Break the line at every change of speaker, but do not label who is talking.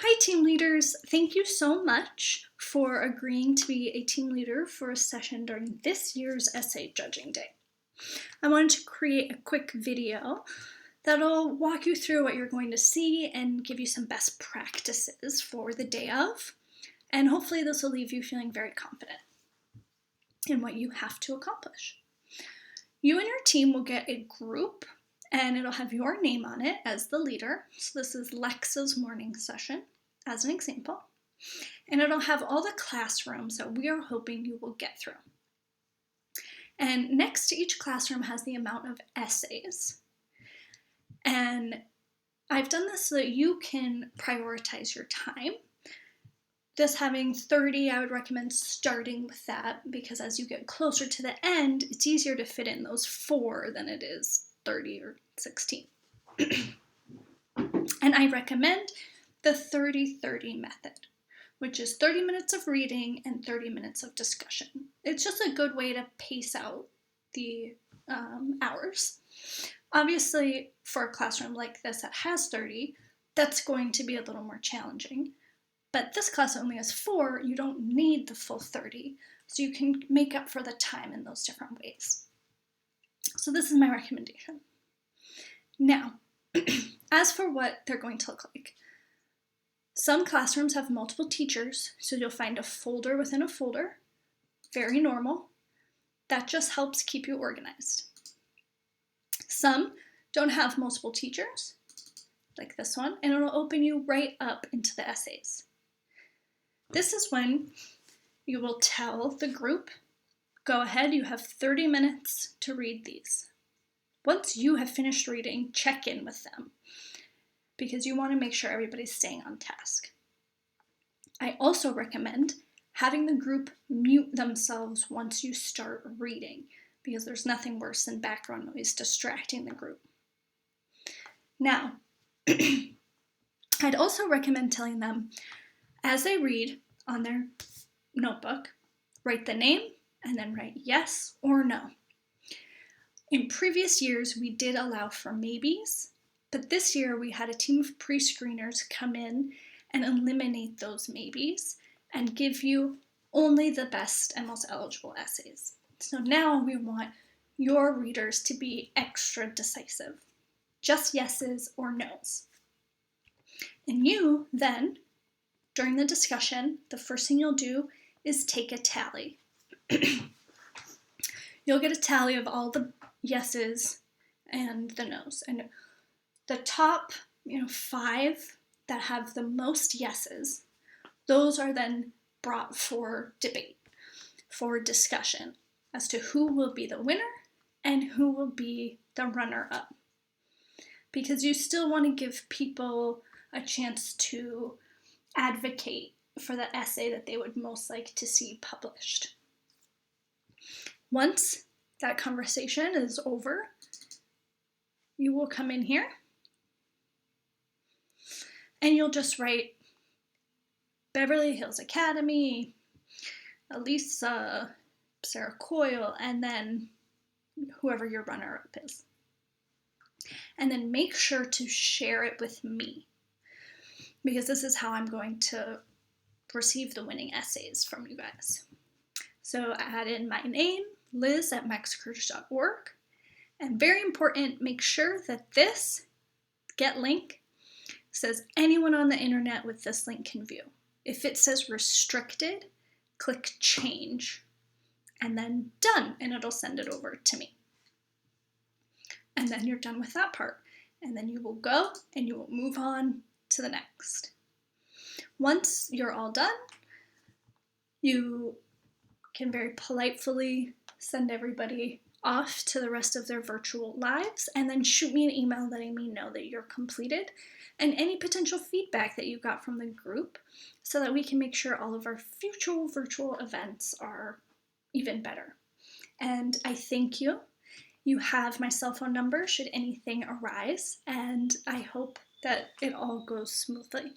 Hi, team leaders. Thank you so much for agreeing to be a team leader for a session during this year's essay judging day. I wanted to create a quick video that'll walk you through what you're going to see and give you some best practices for the day of. And hopefully this will leave you feeling very confident in what you have to accomplish. You and your team will get a group and it'll have your name on it as the leader. So this is Lexa's morning session as an example. And it'll have all the classrooms that we are hoping you will get through. And next to each classroom has the amount of essays. And I've done this so that you can prioritize your time. This having 30, I would recommend starting with that because as you get closer to the end, it's easier to fit in those 4 than it is 30 or 16. And I recommend the 30-30 method, which is 30 minutes of reading and 30 minutes of discussion. It's just a good way to pace out the hours. Obviously, for a classroom like this that has 30, that's going to be a little more challenging. But this class only has 4, you don't need the full 30, so you can make up for the time in those different ways. So this is my recommendation. Now, as for what they're going to look like, some classrooms have multiple teachers, so you'll find a folder within a folder, very normal. That just helps keep you organized. Some don't have multiple teachers, like this one, and it'll open you right up into the essays. This is when you will tell the group, go ahead, you have 30 minutes to read these. Once you have finished reading, check in with them because you want to make sure everybody's staying on task. I also recommend having the group mute themselves once you start reading because there's nothing worse than background noise distracting the group. Now, I'd also recommend telling them as they read on their notebook, write the name and then write yes or no. In previous years, we did allow for maybes, but this year we had a team of pre-screeners come in and eliminate those maybes and give you only the best and most eligible essays. So now we want your readers to be extra decisive, just yeses or nos. And you then, during the discussion, the first thing you'll do is take a tally. You'll get a tally of all the yeses and the nos. And the top 5 that have the most yeses, those are then brought for debate, for discussion as to who will be the winner and who will be the runner-up. Because you still want to give people a chance to advocate for the essay that they would most like to see published. Once that conversation is over, you will come in here and you'll just write Beverly Hills Academy, Elisa, Sarah Coyle, and then whoever your runner-up is. And then make sure to share it with me because this is how I'm going to receive the winning essays from you guys. So add in my name, Liz at maxcurtis.org. And very important, make sure that this get link says anyone on the internet with this link can view. If it says restricted, click change and then done, and it'll send it over to me. And then you're done with that part. And then you will go and you will move on to the next. Once you're all done, you can very politely send everybody off to the rest of their virtual lives and then shoot me an email letting me know that you're completed and any potential feedback that you got from the group so that we can make sure all of our future virtual events are even better. And I thank you. You have my cell phone number should anything arise, and I hope that it all goes smoothly.